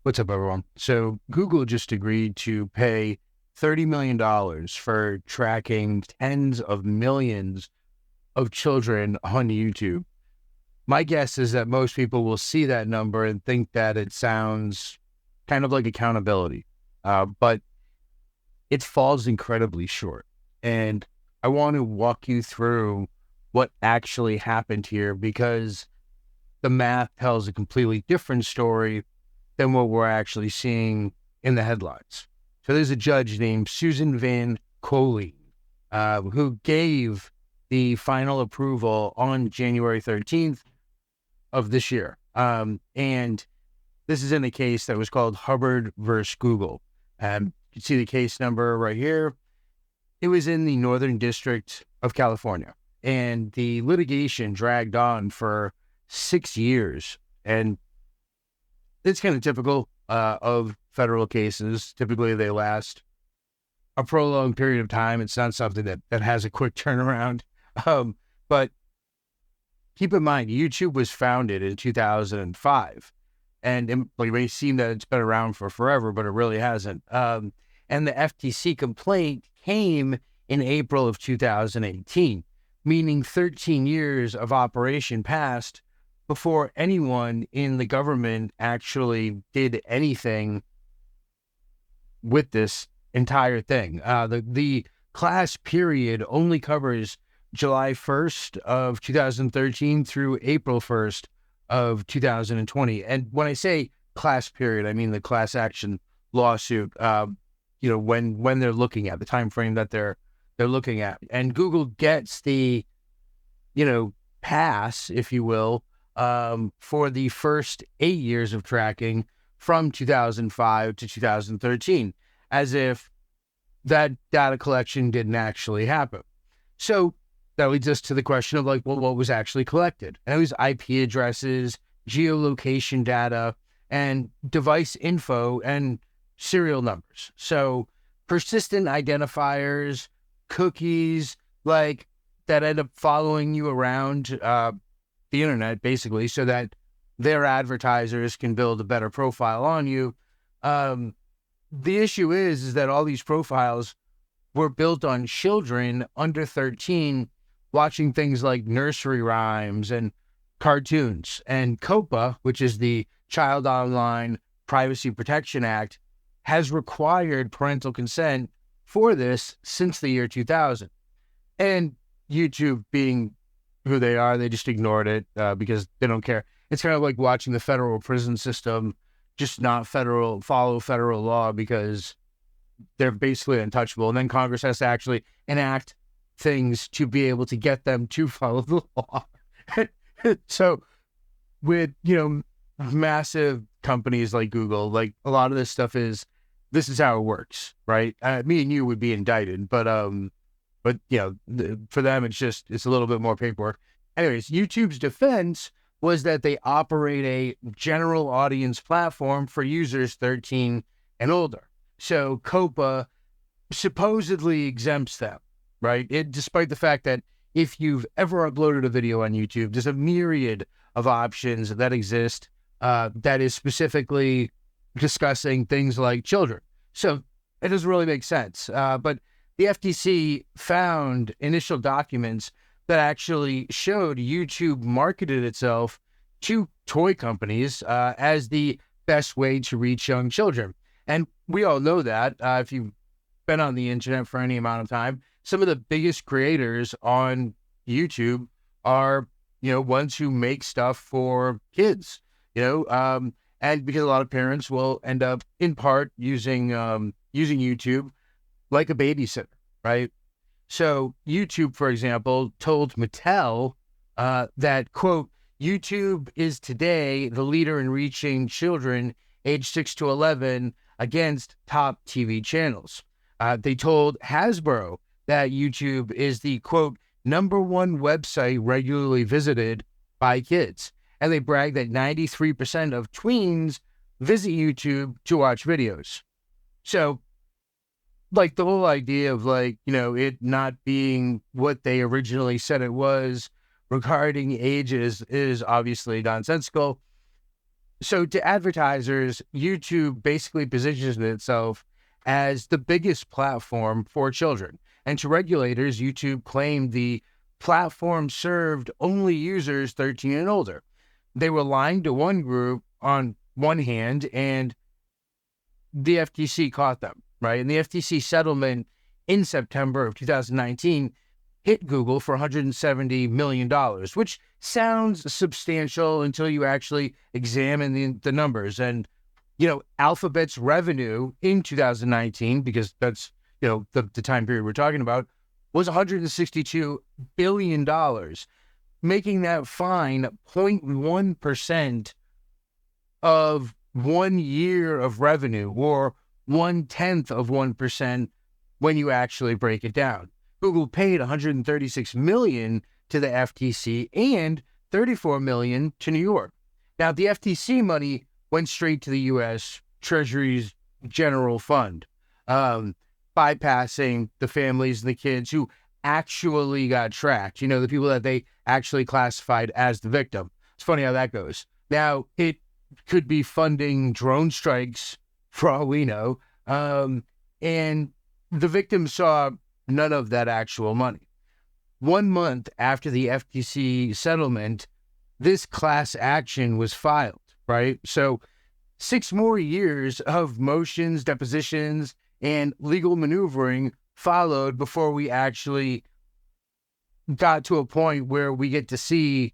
What's up, everyone? So Google just agreed to pay $30 million for tracking tens of millions of children on YouTube. My guess is that most people will see that number and think that it sounds kind of like accountability, but it falls incredibly short. And I want to walk you through what actually happened here because the math tells a completely different story than what we're actually seeing in the headlines. So there's a judge named Susan Van Colleen who gave the final approval on January 13th of this year. And this is in a case that was called Hubbard versus Google. You can see the case number right here. It was in the Northern District of California, and the litigation dragged on for 6 years. And it's kind of typical of federal cases. Typically, they last a prolonged period of time. It's not something that has a quick turnaround. But keep in mind, YouTube was founded in 2005. And it may seem that it's been around for forever, but it really hasn't. And the FTC complaint came in April of 2018, meaning 13 years of operation passed before anyone in the government actually did anything with this entire thing. The class period only covers July 1st of 2013 through April 1st of 2020. And when I say class period, I mean the class action lawsuit, when they're looking at the time frame that they're looking at. And Google gets the, pass, if you will, for the first 8 years of tracking from 2005 to 2013, as if that data collection didn't actually happen. So that leads us to the question of what was actually collected? And it was IP addresses, geolocation data, and device info and serial numbers. So persistent identifiers, cookies, that end up following you around the internet, basically, so that their advertisers can build a better profile on you. The issue is that all these profiles were built on children under 13 watching things like nursery rhymes and cartoons. And COPPA, which is the Child Online Privacy Protection Act, has required parental consent for this since the year 2000. And YouTube, being who they are, they just ignored it because they don't care. It's kind of like watching the federal prison system just not follow federal law because they're basically untouchable. And then Congress has to actually enact things to be able to get them to follow the law. So with, massive companies like Google, a lot of this stuff this is how it works, right? Me and you would be indicted, but for them, it's a little bit more paperwork. Anyways, YouTube's defense was that they operate a general audience platform for users 13 and older. So COPPA supposedly exempts them, right? Despite the fact that if you've ever uploaded a video on YouTube, there's a myriad of options that exist that is specifically discussing things like children. So it doesn't really make sense. But the FTC found initial documents that actually showed YouTube marketed itself to toy companies as the best way to reach young children. And we all know that if you've been on the internet for any amount of time, some of the biggest creators on YouTube are, ones who make stuff for kids, and because a lot of parents will end up in part using YouTube like a babysitter, right? So YouTube, for example, told Mattel that, quote, YouTube is today the leader in reaching children age 6 to 11 against top TV channels. They told Hasbro that YouTube is the, quote, #1 website regularly visited by kids. And they brag that 93% of tweens visit YouTube to watch videos. So, the whole idea of, it not being what they originally said it was regarding ages is obviously nonsensical. So to advertisers, YouTube basically positions itself as the biggest platform for children. And to regulators, YouTube claimed the platform served only users 13 and older. They were lying to one group on one hand, and the FTC caught them, right? And the FTC settlement in September of 2019 hit Google for $170 million, which sounds substantial until you actually examine the numbers. And, Alphabet's revenue in 2019, because that's, the time period we're talking about, was $162 billion, making that fine 0.1% of 1 year of revenue, or 1/10 of 1% when you actually break it down. Google paid $136 million to the FTC and $34 million to New York. Now, the FTC money went straight to the US Treasury's general fund, bypassing the families and the kids who actually got tracked, the people that they actually classified as the victim. It's funny how that goes. Now, it could be funding drone strikes for all we know. And the victim saw none of that actual money. 1 month after the FTC settlement, this class action was filed, right? So 6 more years of motions, depositions, and legal maneuvering followed before we actually got to a point where we get to see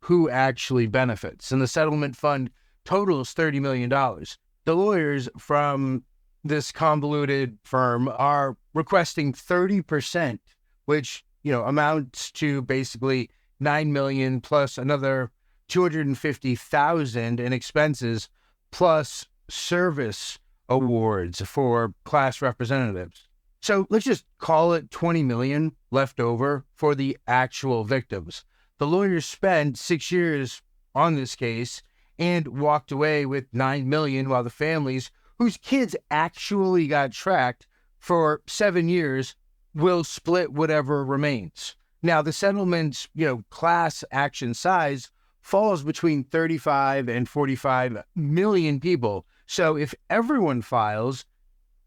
who actually benefits. And the settlement fund totals $30 million. The lawyers from this convoluted firm are requesting 30%, which, amounts to basically $9 million plus another $250,000 in expenses, plus service awards for class representatives. So let's just call it $20 million left over for the actual victims. The lawyers spent 6 years on this case and walked away with $9 million, while the families whose kids actually got tracked for 7 years will split whatever remains. Now, the settlement's, class action size falls between 35 and 45 million people. So if everyone files,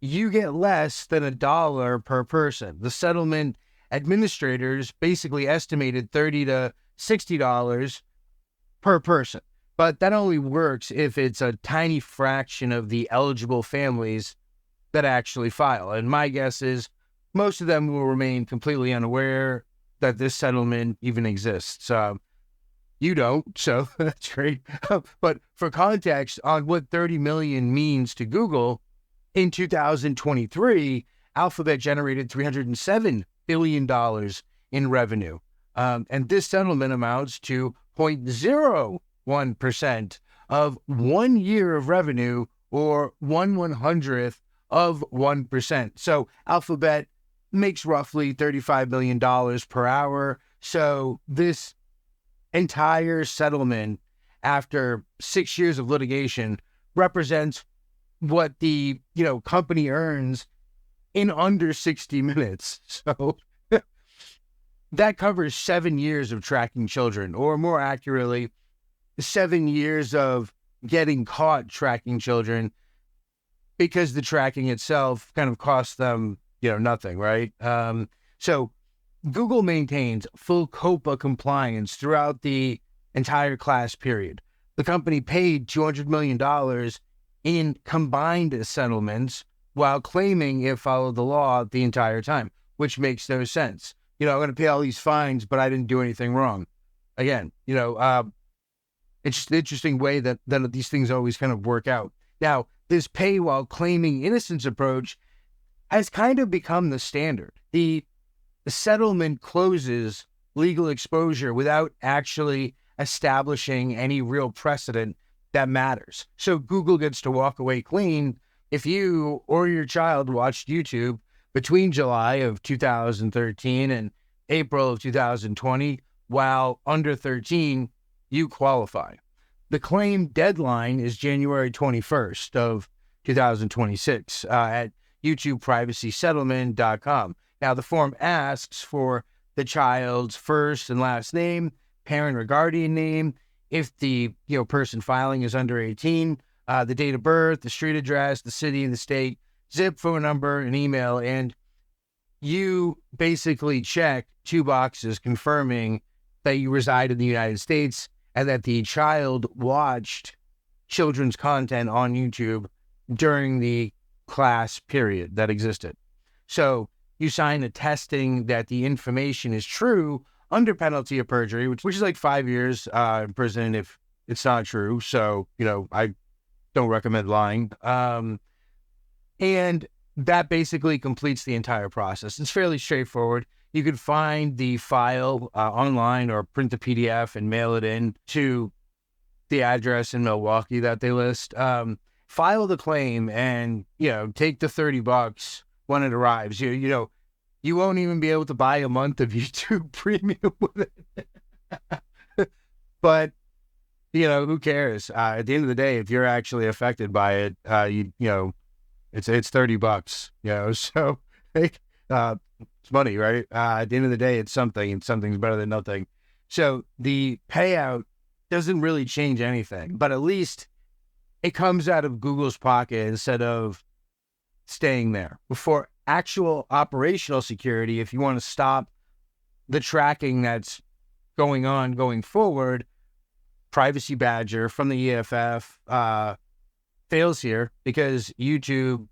you get less than $1 per person. The settlement administrators basically estimated $30 to $60 per person. But that only works if it's a tiny fraction of the eligible families that actually file. And my guess is most of them will remain completely unaware that this settlement even exists. You don't, so that's great. But for context on what 30 million means to Google, in 2023, Alphabet generated $307 billion in revenue. And this settlement amounts to 0.01% of 1 year of revenue, or 1/100th of 1%. So Alphabet makes roughly $35 million per hour. So this entire settlement, after 6 years of litigation, represents what the company earns in under 60 minutes. So that covers 7 years of tracking children, or more accurately, 7 years of getting caught tracking children, because the tracking itself kind of costs them, nothing, right? So Google maintains full COPPA compliance throughout the entire class period. The company paid $200 million in combined settlements while claiming it followed the law the entire time, which makes no sense. I'm going to pay all these fines, but I didn't do anything wrong. Again, it's just an interesting way that these things always kind of work out. Now, this pay while claiming innocence approach has kind of become the standard. The settlement closes legal exposure without actually establishing any real precedent that matters. So Google gets to walk away clean if you or your child watched YouTube between July of 2013 and April of 2020 while under 13, you qualify. The claim deadline is January 21st of 2026 at YouTubePrivacySettlement.com. Now, the form asks for the child's first and last name, parent or guardian name, if the person filing is under 18, the date of birth, the street address, the city and the state, zip, phone number, and email. And you basically check 2 boxes confirming that you reside in the United States and that the child watched children's content on YouTube during the class period that existed. So you sign attesting that the information is true under penalty of perjury, which is like 5 years in prison if it's not true. So, I don't recommend lying. And that basically completes the entire process. It's fairly straightforward. You can find the file online or print the PDF and mail it in to the address in Milwaukee that they list. File the claim and, take the $30 when it arrives. You won't even be able to buy a month of YouTube Premium with it. But, who cares? At the end of the day, if you're actually affected by it, it's $30, so it's money, right? At the end of the day, it's something, and something's better than nothing. So the payout doesn't really change anything, but at least it comes out of Google's pocket instead of staying there. For actual operational security, if you want to stop the tracking that's going forward, Privacy Badger from the EFF fails here because YouTube,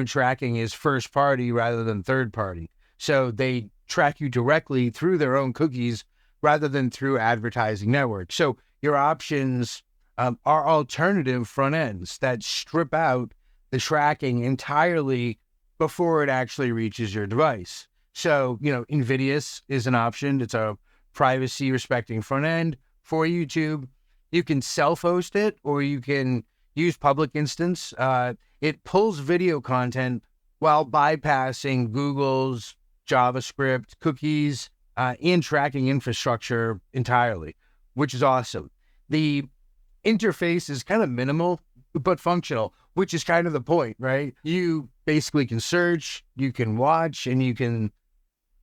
tracking is first party rather than third party. So they track you directly through their own cookies rather than through advertising networks. So your options are alternative front ends that strip out the tracking entirely before it actually reaches your device. So, Invidious is an option. It's a privacy respecting front end for YouTube. You can self-host it or you can use public instance. It pulls video content while bypassing Google's JavaScript, cookies, and tracking infrastructure entirely, which is awesome. The interface is kind of minimal, but functional, which is kind of the point, right? You basically can search, you can watch, and you can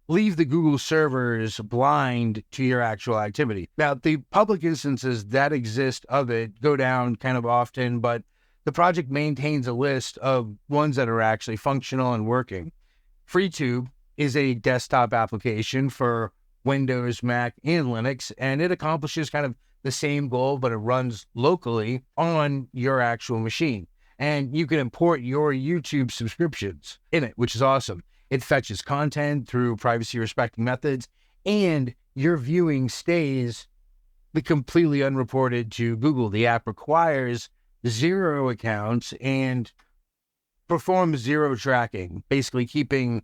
leave the Google servers blind to your actual activity. Now, the public instances that exist of it go down kind of often, but the project maintains a list of ones that are actually functional and working. FreeTube is a desktop application for Windows, Mac, and Linux, and it accomplishes kind of the same goal, but it runs locally on your actual machine. And you can import your YouTube subscriptions in it, which is awesome. It fetches content through privacy-respecting methods, and your viewing stays completely unreported to Google. The app requires 0 accounts and performs 0 tracking, basically keeping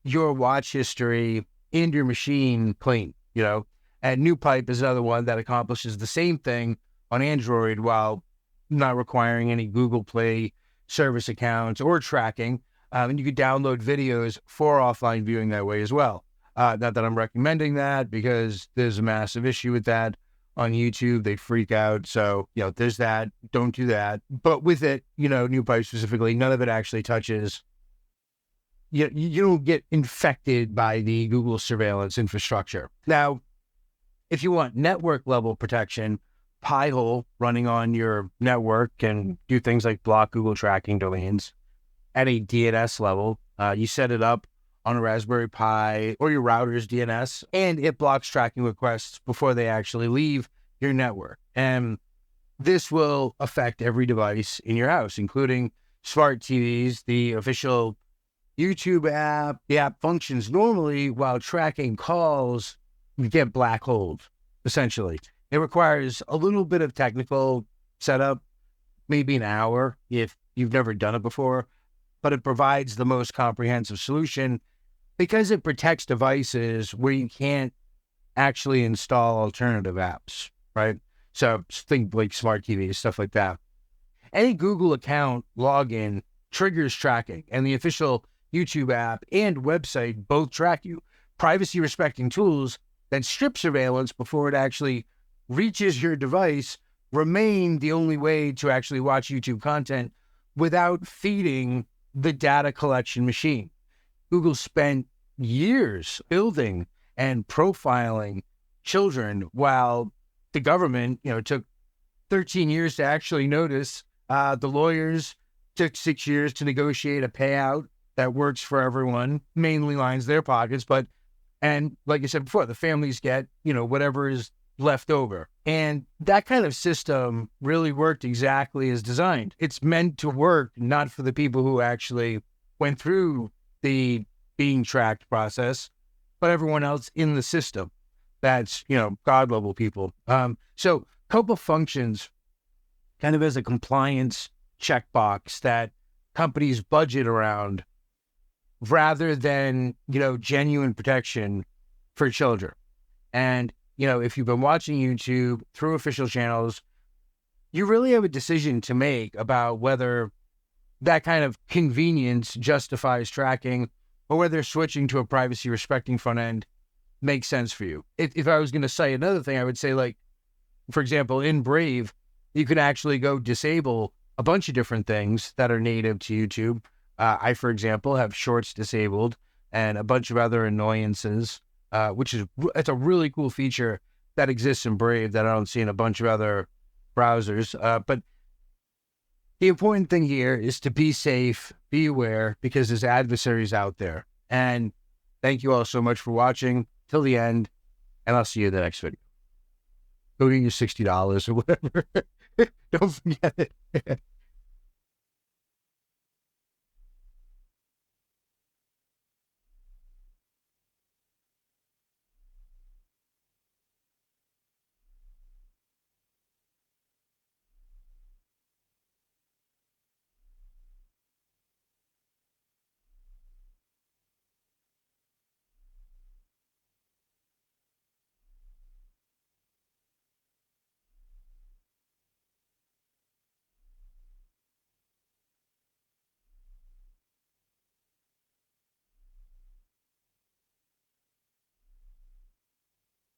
your watch history and your machine clean, And NewPipe is another one that accomplishes the same thing on Android while not requiring any Google Play service accounts or tracking. And you could download videos for offline viewing that way as well. Not that I'm recommending that because there's a massive issue with that on YouTube. They freak out. So, there's that. Don't do that. But with it, NewPipe specifically, none of it actually touches. You don't get infected by the Google surveillance infrastructure. Now, if you want network level protection, Pi-hole running on your network can do things like block Google tracking domains at a DNS level. You set it up on a Raspberry Pi or your router's DNS, and it blocks tracking requests before they actually leave your network. And this will affect every device in your house, including smart TVs, the official YouTube app. The app functions normally while tracking calls get black holed, essentially. It requires a little bit of technical setup, maybe an hour if you've never done it before, but it provides the most comprehensive solution because it protects devices where you can't actually install alternative apps, right? So think like smart TVs, stuff like that. Any Google account login triggers tracking, and the official YouTube app and website both track you. Privacy-respecting tools that strip surveillance before it actually reaches your device remain the only way to actually watch YouTube content without feeding the data collection machine. Google spent years building and profiling children while the government, took 13 years to actually notice. The lawyers took 6 years to negotiate a payout that works for everyone, mainly lines their pockets. And like I said before, the families get, whatever is left over. And that kind of system really worked exactly as designed. It's meant to work, not for the people who actually went through the being tracked process, but everyone else in the system. That's, God level people. So COPPA functions kind of as a compliance checkbox that companies budget around rather than, genuine protection for children. And, if you've been watching YouTube through official channels, you really have a decision to make about whether that kind of convenience justifies tracking or whether switching to a privacy respecting front end makes sense for you. If I was going to cite another thing, I would say, like, for example, in Brave, you can actually go disable a bunch of different things that are native to YouTube. I, for example, have shorts disabled and a bunch of other annoyances, it's a really cool feature that exists in Brave that I don't see in a bunch of other browsers. But the important thing here is to be safe, be aware, because there's adversaries out there. And thank you all so much for watching till the end, and I'll see you in the next video. Go get your $60 or whatever. Don't forget it.